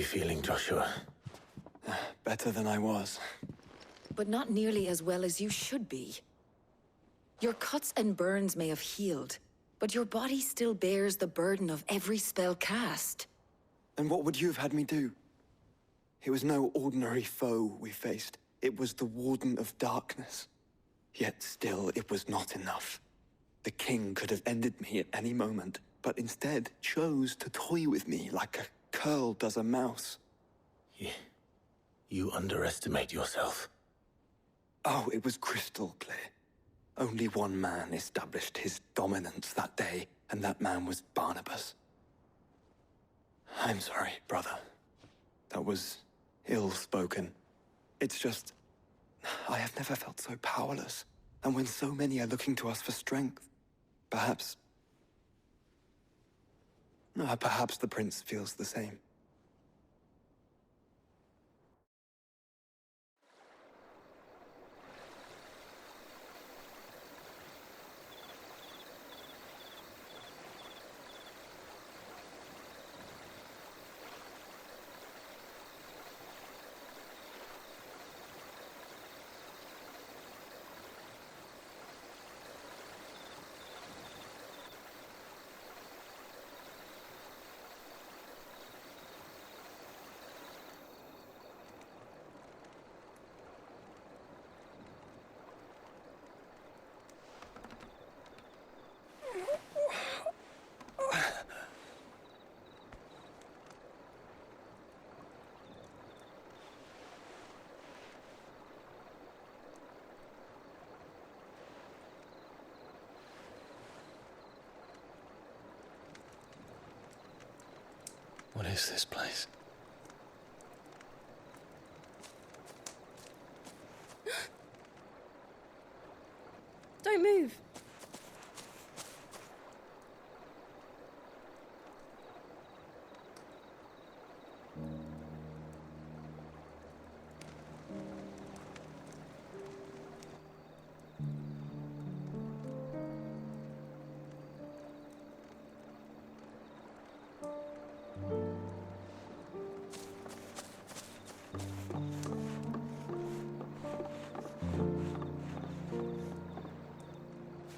feeling, Joshua? Better than I was. But not nearly as well as you should be. Your cuts and burns may have healed, but your body still bears the burden of every spell cast. And what would you have had me do? It was no ordinary foe we faced. It was the Warden of Darkness. Yet still, it was not enough. The king could have ended me at any moment, but instead chose to toy with me like a curl does a mouse. You underestimate yourself. Oh, it was crystal clear. Only one man established his dominance that day, and that man was Barnabas. I'm sorry, brother. That was ill-spoken. It's just, I have never felt so powerless. And when so many are looking to us for strength, perhaps the prince feels the same. What is this place? Don't move.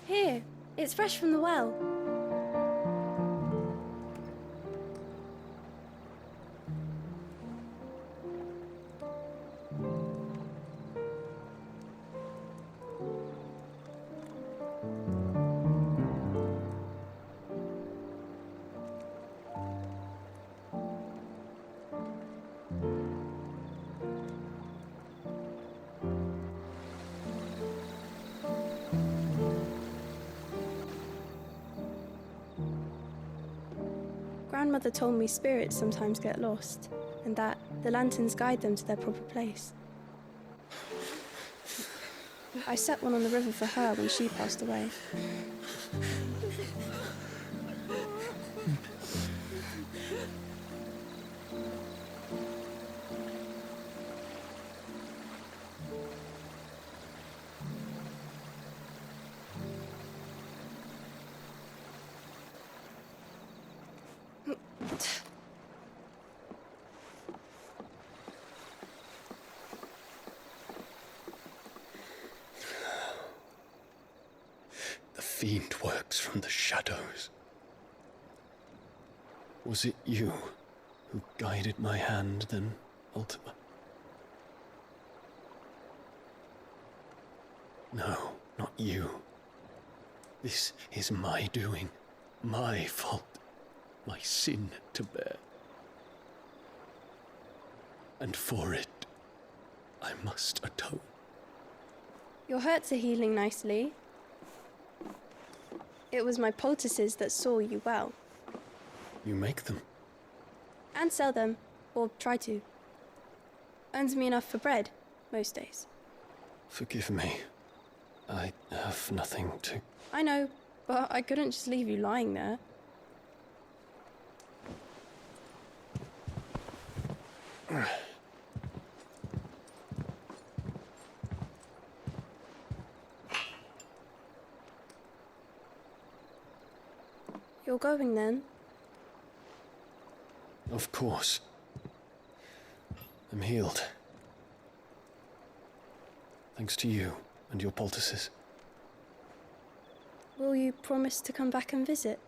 Here, it's fresh from the well. Grandmother told me spirits sometimes get lost, and that the lanterns guide them to their proper place. I set one on the river for her when she passed away. The fiend works from the shadows. Was it you who guided my hand, then, Ultima? No, not you. This is my doing, my fault, my sin to bear. And for it, I must atone. Your hurts are healing nicely. It was my poultices that saw you well. You make them? And sell them, or try to. Earns me enough for bread, most days. Forgive me. I have nothing to... I know, but I couldn't just leave you lying there. You're going then? Of course. I'm healed. Thanks to you and your poultices. Will you promise to come back and visit?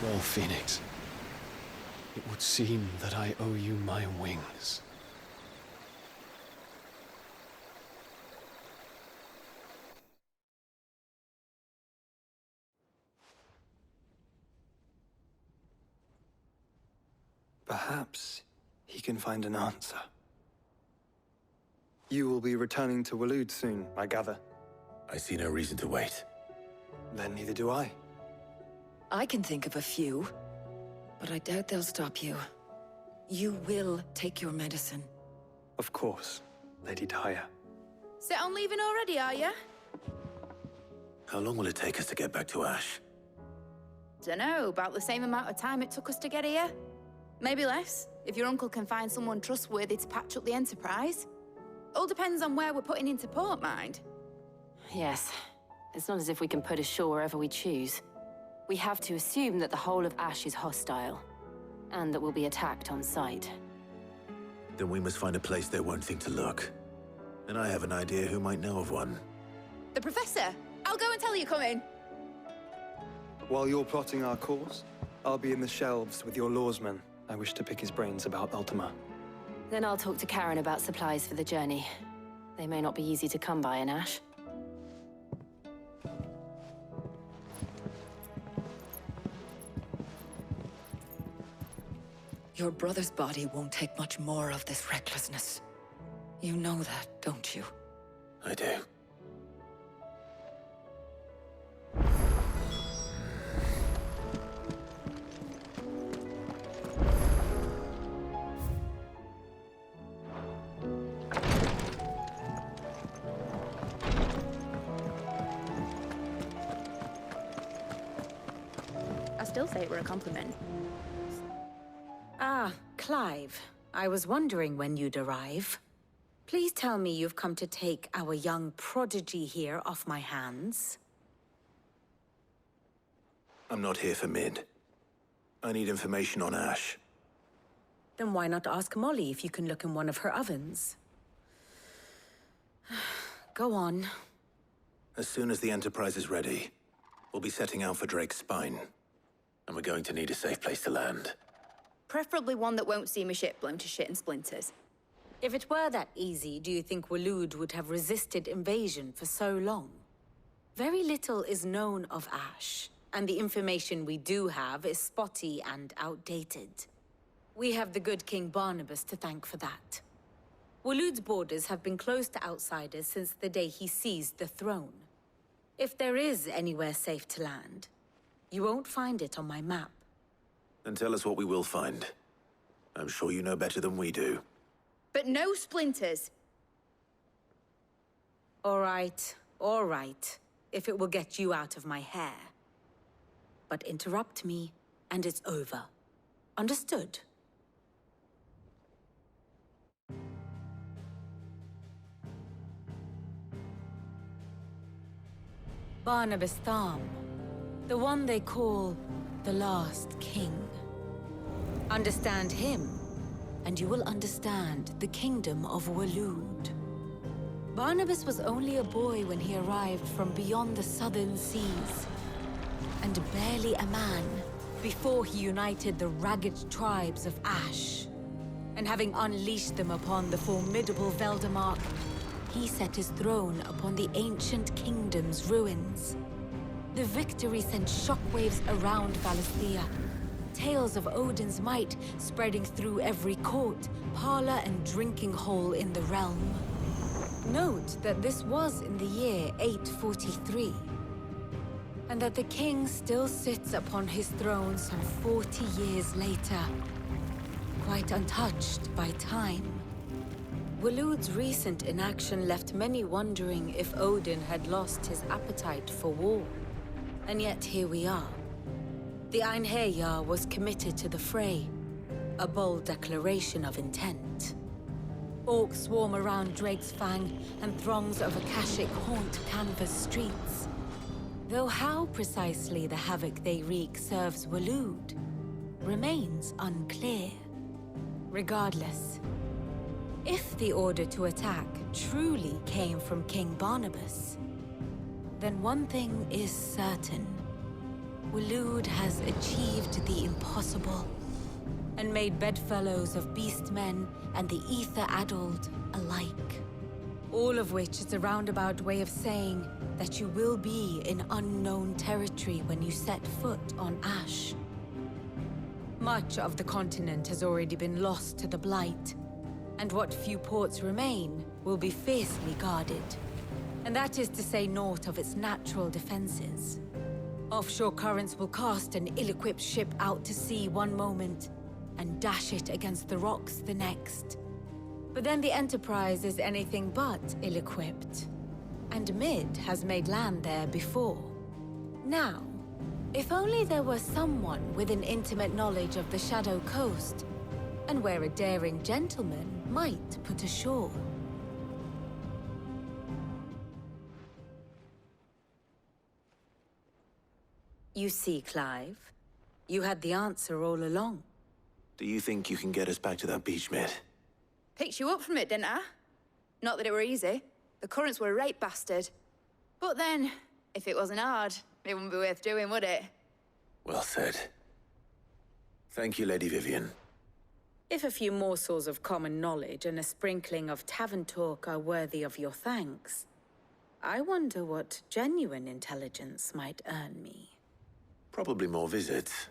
Well, Phoenix, it would seem that I owe you my wings. Perhaps he can find an answer. You will be returning to Waloed soon, I gather. I see no reason to wait. Then neither do I. I can think of a few, but I doubt they'll stop you. You will take your medicine. Of course, Lady Daya. Set on leaving already, are you? How long will it take us to get back to Ash? Dunno, about the same amount of time it took us to get here. Maybe less, if your uncle can find someone trustworthy to patch up the Enterprise. All depends on where we're putting into port, mind. Yes. It's not as if we can put ashore wherever we choose. We have to assume that the whole of Ash is hostile, and that we'll be attacked on sight. Then we must find a place they won't think to look. And I have an idea who might know of one. The Professor! I'll go and tell you come in. While you're plotting our course, I'll be in the shelves with your lawsman. I wish to pick his brains about Ultima. Then I'll talk to Karen about supplies for the journey. They may not be easy to come by in Ash. Your brother's body won't take much more of this recklessness. You know that, don't you? I do. I still say it were a compliment. Ah, Clive. I was wondering when you'd arrive. Please tell me you've come to take our young prodigy here off my hands. I'm not here for Mid. I need information on Ash. Then why not ask Molly if you can look in one of her ovens? Go on. As soon as the Enterprise is ready, we'll be setting out for Drake's Spine. And we're going to need a safe place to land. Preferably one that won't see my ship blown to shit and splinters. If it were that easy, do you think Waloed would have resisted invasion for so long? Very little is known of Ash, and the information we do have is spotty and outdated. We have the good King Barnabas to thank for that. Waloed's borders have been closed to outsiders since the day he seized the throne. If there is anywhere safe to land, you won't find it on my map. Then tell us what we will find. I'm sure you know better than we do. But no splinters. All right, if it will get you out of my hair. But interrupt me, and it's over. Understood? Barnabas Tham, the one they call the Last King. Understand him, and you will understand the kingdom of Waloed. Barnabas was only a boy when he arrived from beyond the southern seas, and barely a man before he united the ragged tribes of Ash. And having unleashed them upon the formidable Veldamark, he set his throne upon the ancient kingdom's ruins. The victory sent shockwaves around Valisthea, tales of Odin's might spreading through every court, parlor, and drinking hole in the realm. Note that this was in the year 843, and that the king still sits upon his throne some 40 years later, quite untouched by time. Waloed's recent inaction left many wondering if Odin had lost his appetite for war. And yet here we are. The Einherjar was committed to the fray, a bold declaration of intent. Orcs swarm around Drake's Fang, and throngs of Akashic haunt Canvas streets. Though how precisely the havoc they wreak serves Waloed remains unclear. Regardless, if the order to attack truly came from King Barnabas, then one thing is certain. Waloed has achieved the impossible, and made bedfellows of beastmen and the ether-addled alike. All of which is a roundabout way of saying that you will be in unknown territory when you set foot on Ash. Much of the continent has already been lost to the Blight, and what few ports remain will be fiercely guarded. And that is to say naught of its natural defenses. Offshore currents will cast an ill-equipped ship out to sea one moment, and dash it against the rocks the next. But then the Enterprise is anything but ill-equipped. And Mid has made land there before. Now, if only there were someone with an intimate knowledge of the Shadow Coast, and where a daring gentleman might put ashore. You see, Clive, you had the answer all along. Do you think you can get us back to that beach, Mid? Picked you up from it, didn't I? Not that it were easy. The currents were a right bastard. But then, if it wasn't hard, it wouldn't be worth doing, would it? Well said. Thank you, Lady Vivian. If a few morsels of common knowledge and a sprinkling of tavern talk are worthy of your thanks, I wonder what genuine intelligence might earn me. Probably more visits.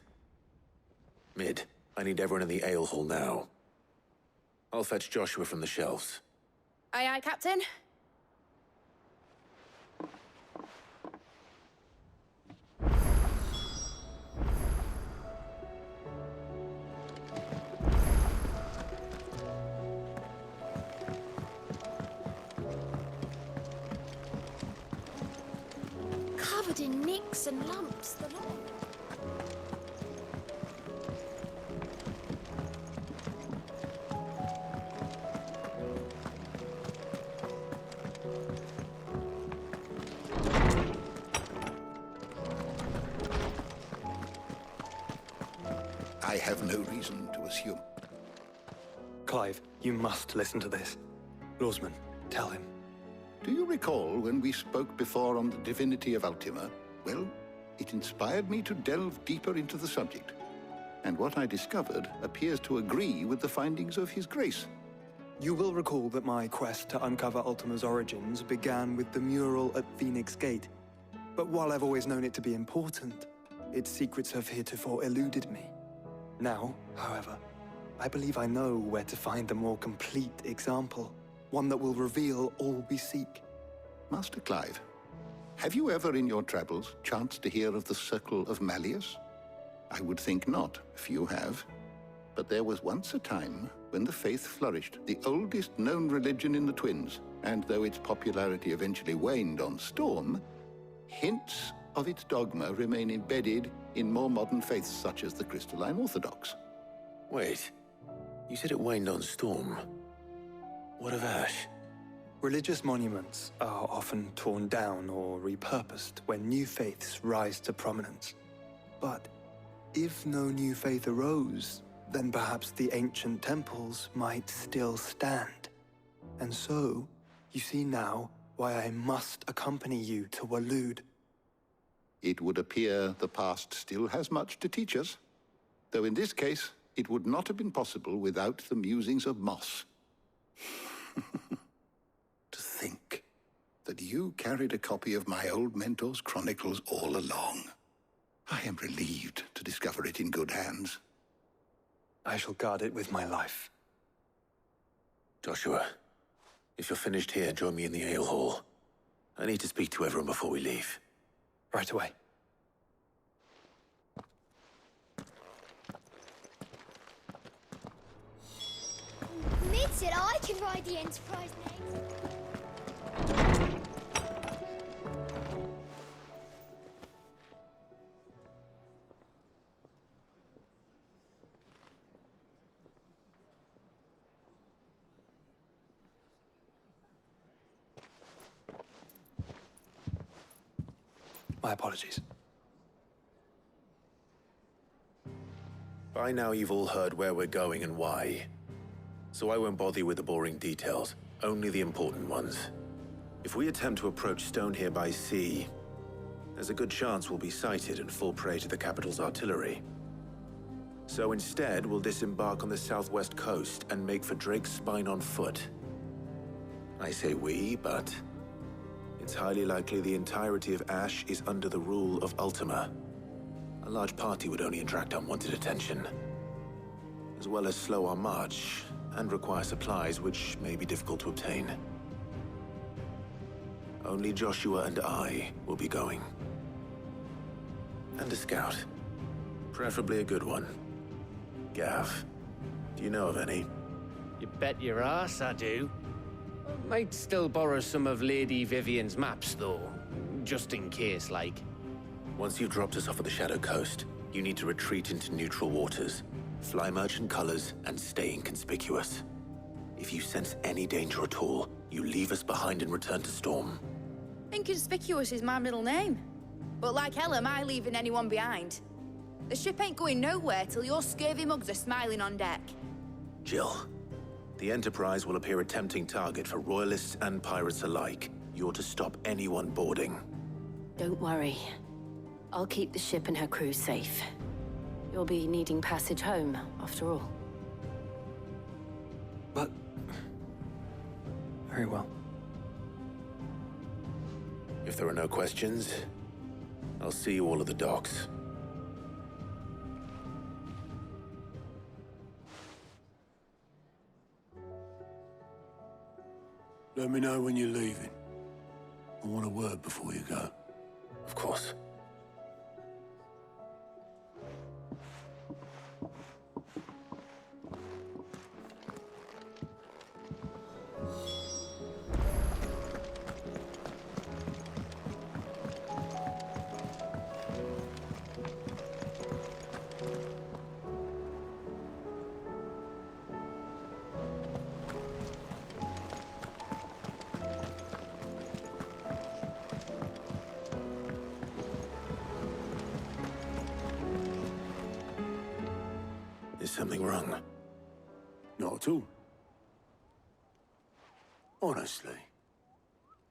Mid, I need everyone in the ale hall now. I'll fetch Joshua from the shelves. Aye, aye, Captain. Covered in nicks and lumps, the lot. I have no reason to assume. Clive, you must listen to this. Lawsman, tell him. Do you recall when we spoke before on the divinity of Ultima? Well, it inspired me to delve deeper into the subject. And what I discovered appears to agree with the findings of His Grace. You will recall that my quest to uncover Ultima's origins began with the mural at Phoenix Gate. But while I've always known it to be important, its secrets have heretofore eluded me. Now, however, I believe I know where to find the more complete example, one that will reveal all we seek. Master Clive, have you ever in your travels chanced to hear of the Circle of Malleus? I would think not, if you have. But there was once a time when the faith flourished, the oldest known religion in the Twins, and though its popularity eventually waned on Storm, hints of its dogma remain embedded in more modern faiths such as the Crystalline Orthodox. Wait, you said it waned on Storm. What of Ash? Religious monuments are often torn down or repurposed when new faiths rise to prominence. But if no new faith arose, then perhaps the ancient temples might still stand. And so, you see now why I must accompany you to Waloed. It would appear the past still has much to teach us, though in this case, it would not have been possible without the musings of Moss. To think that you carried a copy of my old mentor's chronicles all along. I am relieved to discover it in good hands. I shall guard it with my life. Joshua, if you're finished here, join me in the ale hall. I need to speak to everyone before we leave. Right away. Nick! Kid said I could ride the Enterprise next. My apologies. By now you've all heard where we're going and why. So I won't bother you with the boring details, only the important ones. If we attempt to approach Stone here by sea, there's a good chance we'll be sighted and fall prey to the capital's artillery. So instead, we'll disembark on the southwest coast and make for Drake's Spine on foot. I say we, but it's highly likely the entirety of Ash is under the rule of Ultima. A large party would only attract unwanted attention, as well as slow our march and require supplies which may be difficult to obtain. Only Joshua and I will be going. And a scout. Preferably a good one. Gav, do you know of any? You bet your ass I do. Might still borrow some of Lady Vivian's maps, though. Just in case, like. Once you've dropped us off at the Shadow Coast, you need to retreat into neutral waters, fly merchant colors, and stay inconspicuous. If you sense any danger at all, you leave us behind and return to Storm. Inconspicuous is my middle name. But like hell am I leaving anyone behind. The ship ain't going nowhere till your scurvy mugs are smiling on deck. Jill, the Enterprise will appear a tempting target for Royalists and pirates alike. You're to stop anyone boarding. Don't worry. I'll keep the ship and her crew safe. You'll be needing passage home, after all. But... very well. If there are no questions, I'll see you all at the docks. Let me know when you're leaving. I want a word before you go. Of course. Is something wrong? Not at all. Honestly.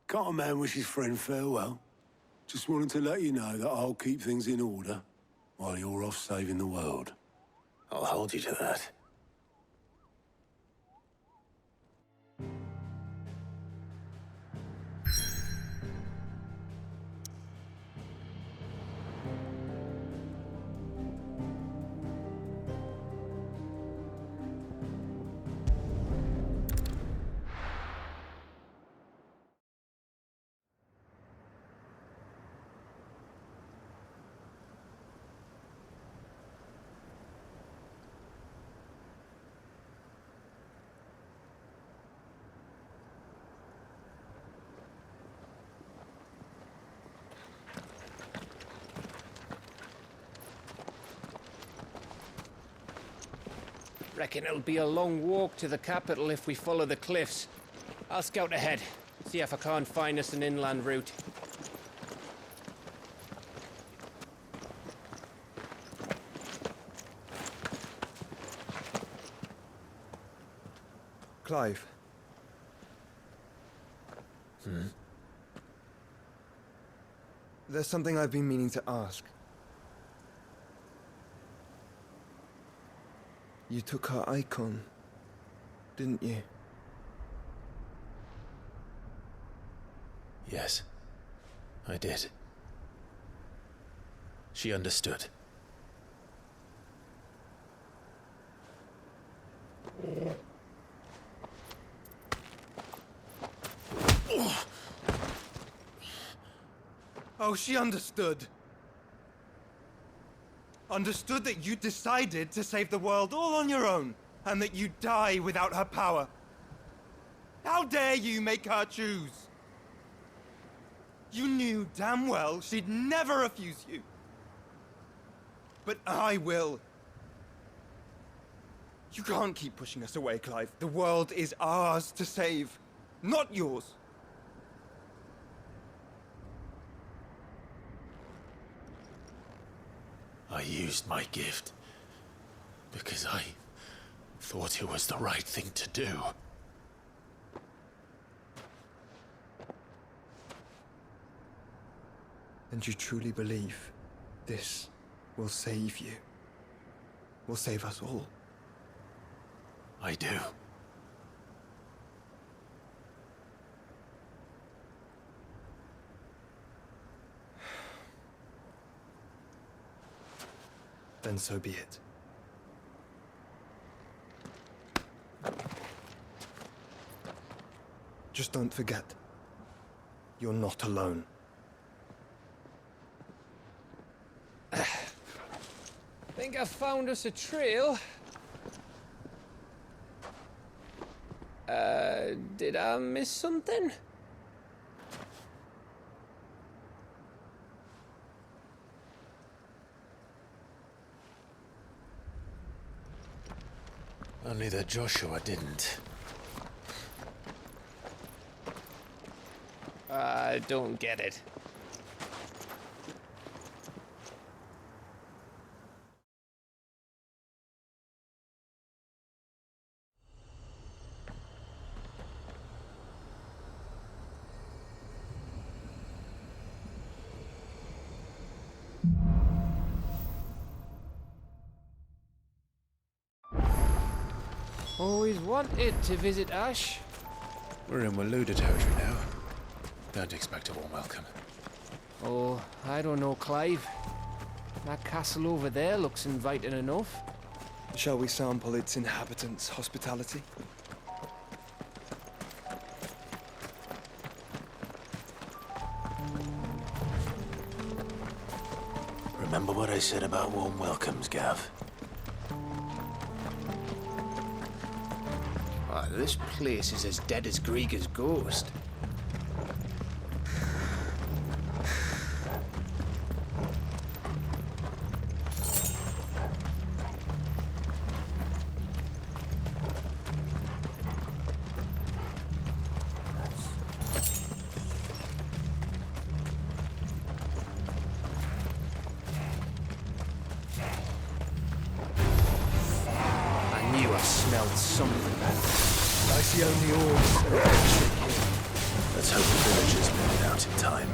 Can't a man wish his friend farewell? Just wanted to let you know that I'll keep things in order while you're off saving the world. I'll hold you to that. Reckon it'll be a long walk to the capital if we follow the cliffs. I'll scout ahead, see if I can't find us an inland route. Clive. There's something I've been meaning to ask. You took her icon, didn't you? Yes, I did. She understood. Oh, she understood. Understood that you decided to save the world all on your own, and that you'd die without her power. How dare you make her choose? You knew damn well she'd never refuse you. But I will. You can't keep pushing us away, Clive. The world is ours to save, not yours. I used my gift because I thought it was the right thing to do. And you truly believe this will save you? Will save us all? I do. Then so be it. Just don't forget, you're not alone. Think I found us a trail. Did I miss something? Only that Joshua didn't. I don't get it. Always wanted to visit Ash. We're in Waluda territory now. Don't expect a warm welcome. Oh, I don't know, Clive. That castle over there looks inviting enough. Shall we sample its inhabitants' hospitality? Remember what I said about warm welcomes, Gav? Oh, this place is as dead as Grieger's ghost. I see only orbs and electric here. Let's hope the villagers made it out in time.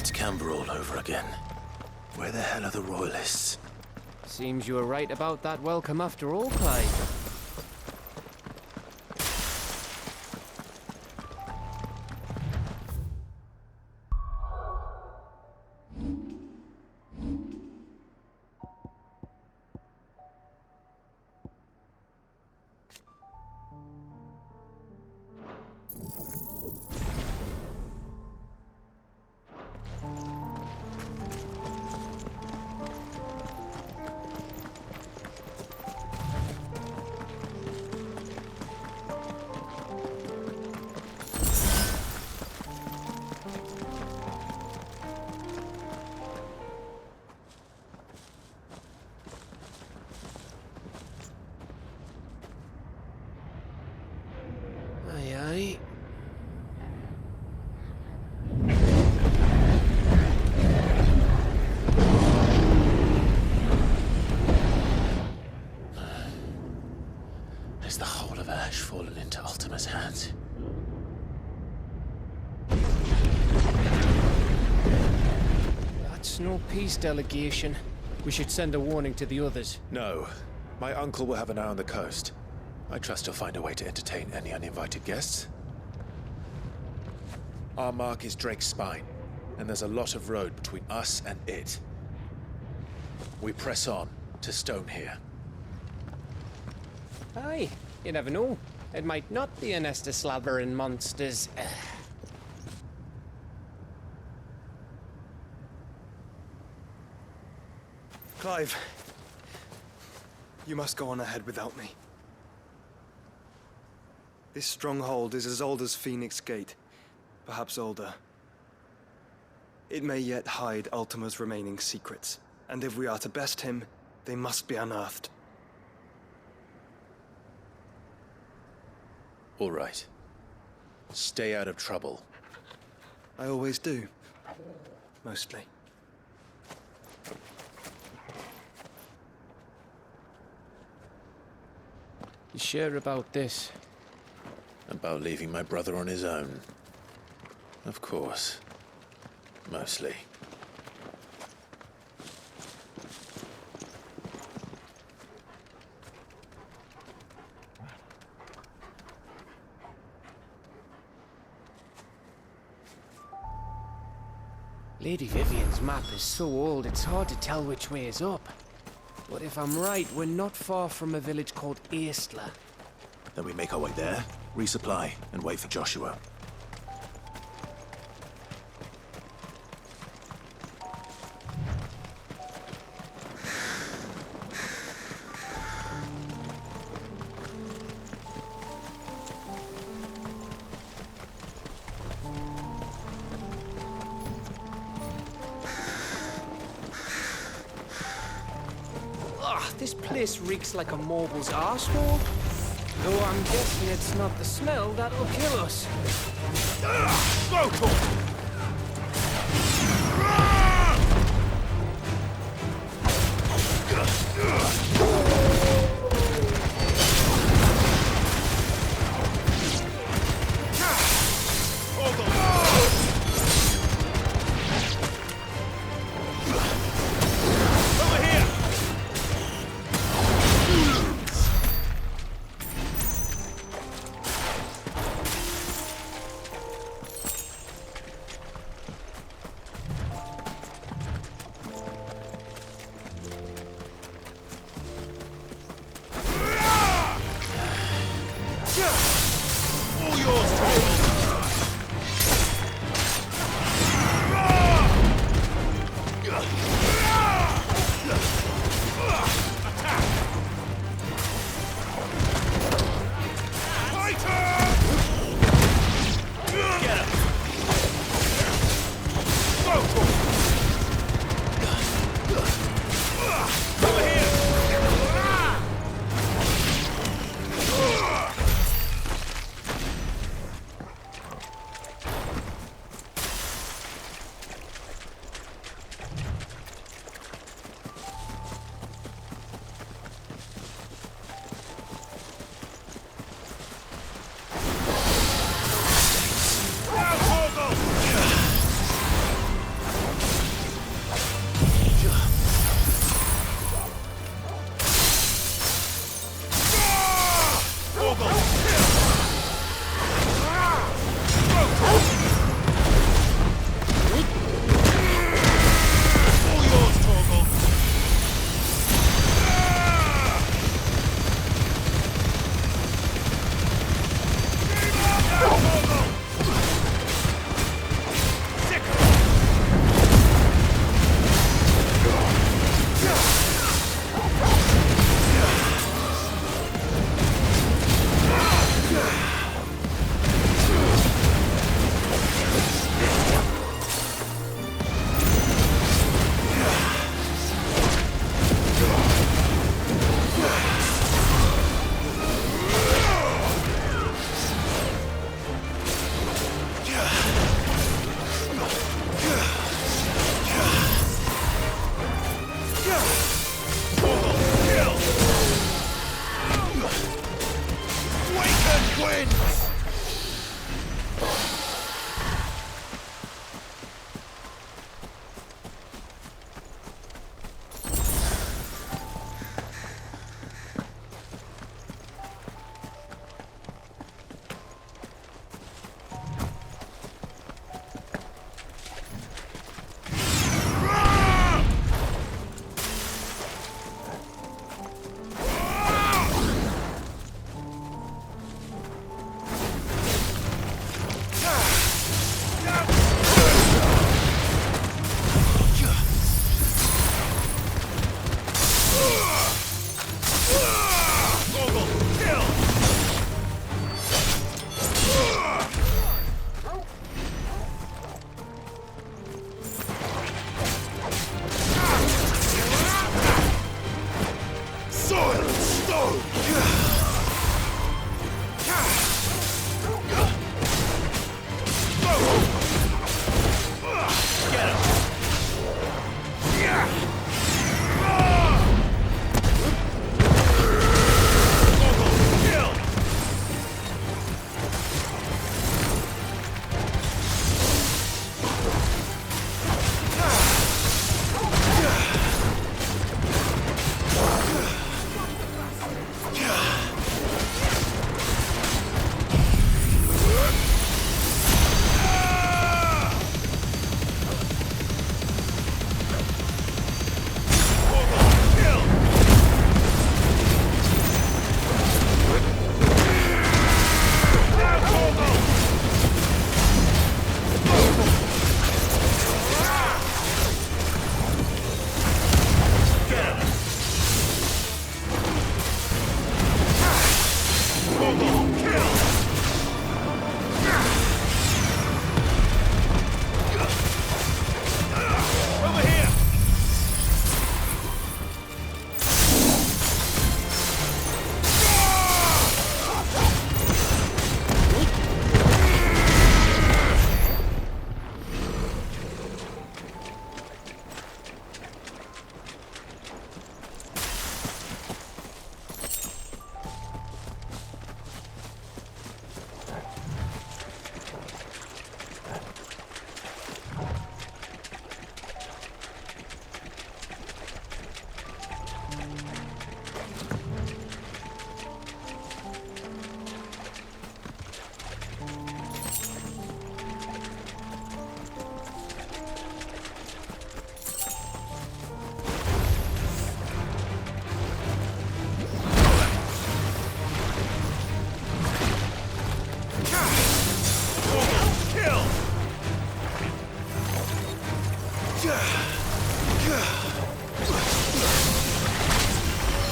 It's Canberra all over again. Where the hell are the royalists? Seems you were right about that welcome after all, Clive. Aye, aye. Has the whole of Ash fallen into Ultima's hands? That's no peace delegation. We should send a warning to the others. No. My uncle will have an eye on the coast. I trust he'll find a way to entertain any uninvited guests. Our mark is Drake's Spine, and there's a lot of road between us and it. We press on to Stone here. Aye, you never know. It might not be a nest of slathering monsters. Clive, you must go on ahead without me. This stronghold is as old as Phoenix Gate, perhaps older. It may yet hide Ultima's remaining secrets, and if we are to best him, they must be unearthed. All right. Stay out of trouble. I always do. Mostly. You sure about this? About leaving my brother on his own. Of course. Mostly. Lady Vivian's map is so old it's hard to tell which way is up. But if I'm right, we're not far from a village called Eastla. Then we make our way there, resupply, and wait for Joshua. This place reeks like a mobile's arsehole. Though I'm guessing it's not the smell that'll kill us.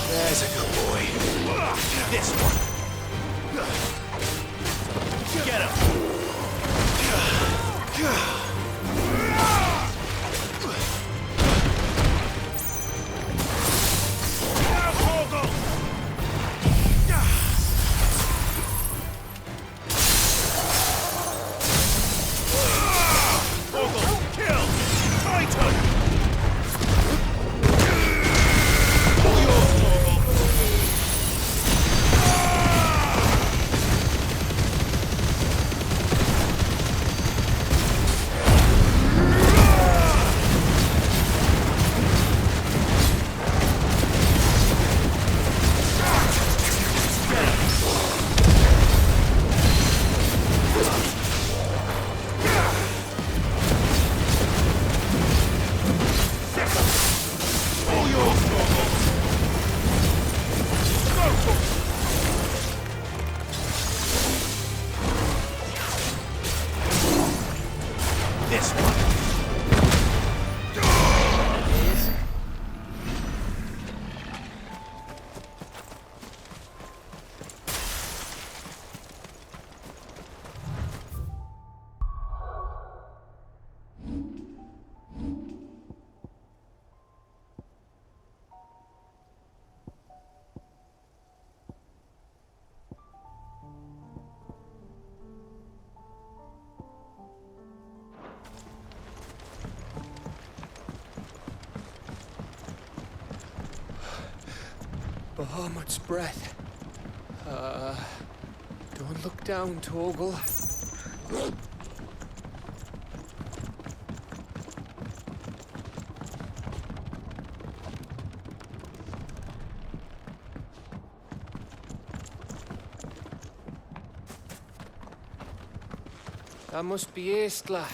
There's a good boy. This one. Get him. Bahamut's breath. Don't look down, Torgal. That must be Aistla.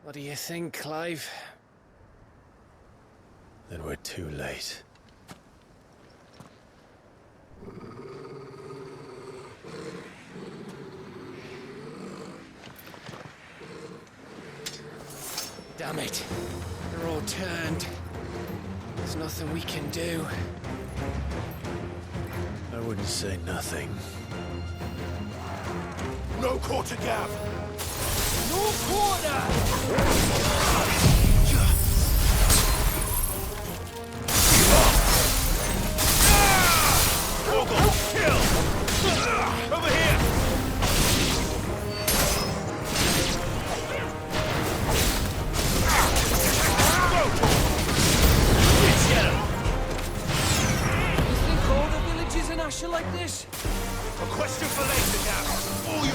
What do you think, Clive? Then we're too late. Damn it. They're all turned. There's nothing we can do. I wouldn't say nothing. No quarter gap! No quarter! Kill! Over here! You think all the villages in Ash are like this? A question for later, Cap. All you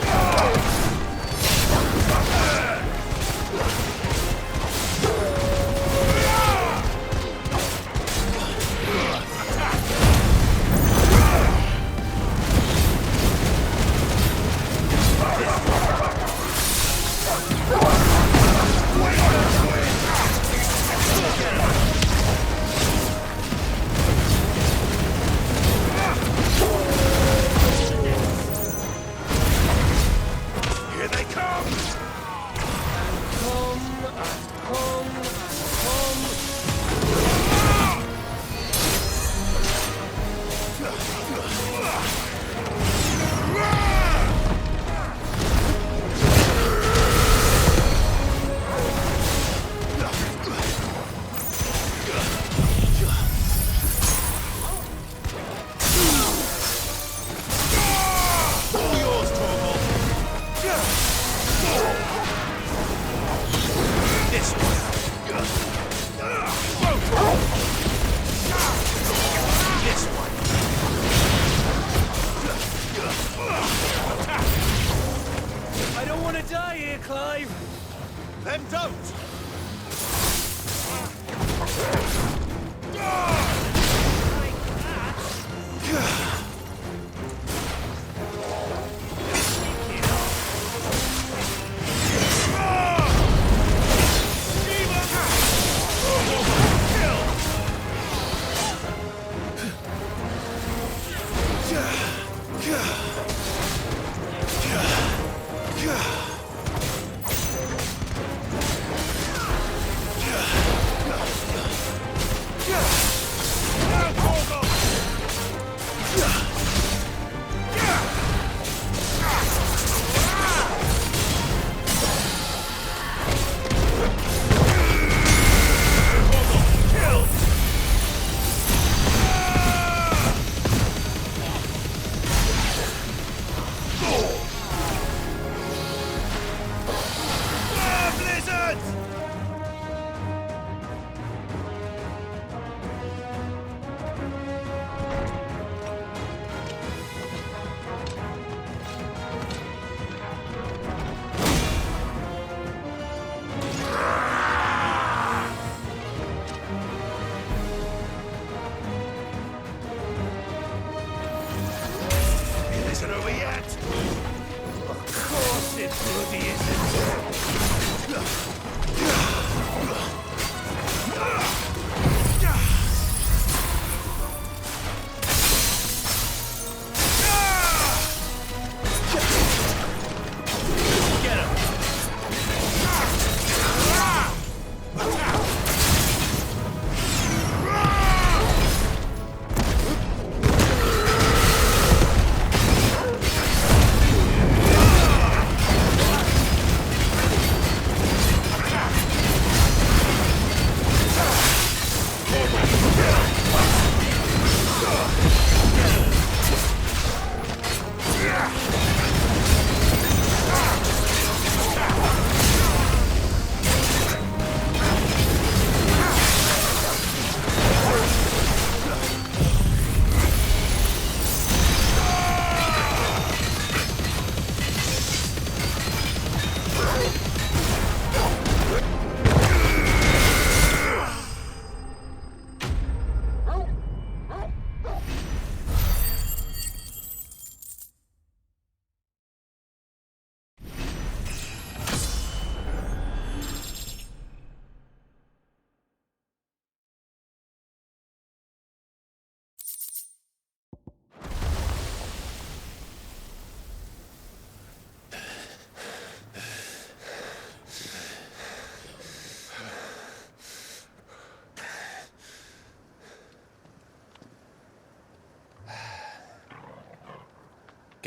I don't want to die here, Clive! Then don't!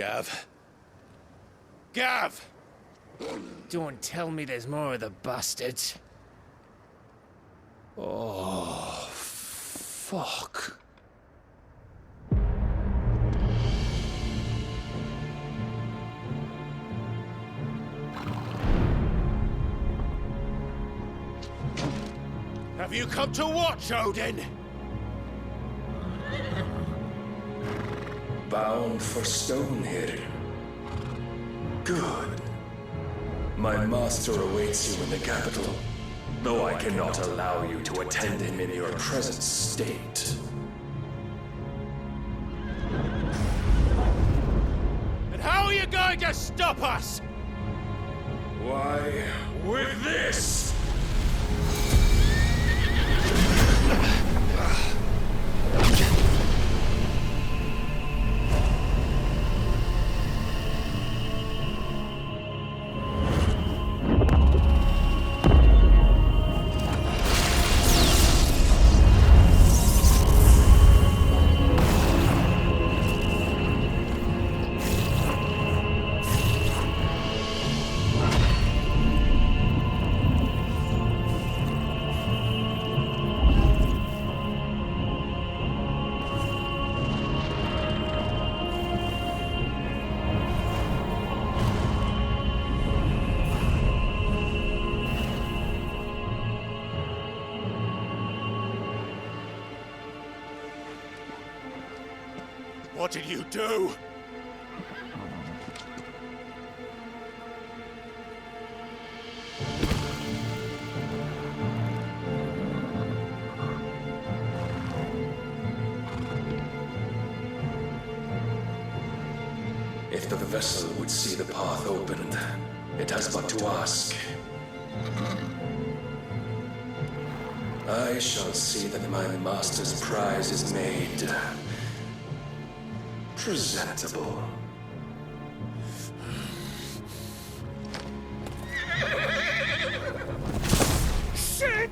Gav. Gav! Don't tell me there's more of the bastards. Oh, fuck. Have you come to watch, Odin? Bound for Stonehill. Good. My master awaits you in the capital, though I cannot allow you to attend him in your present state. And how are you going to stop us? Why, with this! What did you do? the vessel would see the path opened. It has but to ask. I shall see that my master's prize is made presentable. Shit!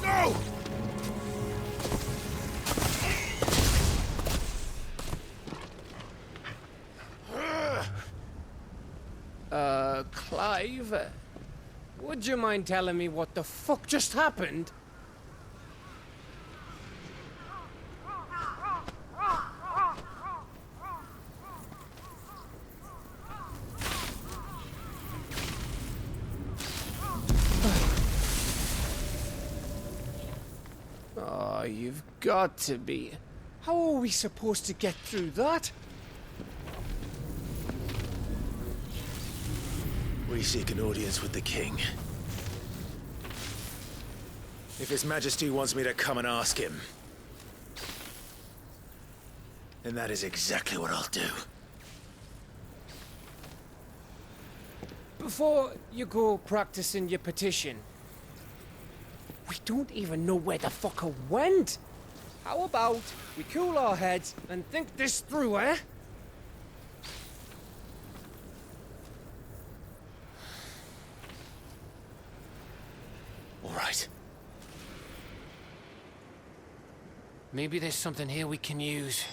No! Clive? Would you mind telling me what the fuck just happened? Oh, you've got to be. How are we supposed to get through that? We seek an audience with the king. If His Majesty wants me to come and ask him, then that is exactly what I'll do. Before you go practicing your petition, we don't even know where the fucker went. How about we cool our heads and think this through, eh? All right. Maybe there's something here we can use.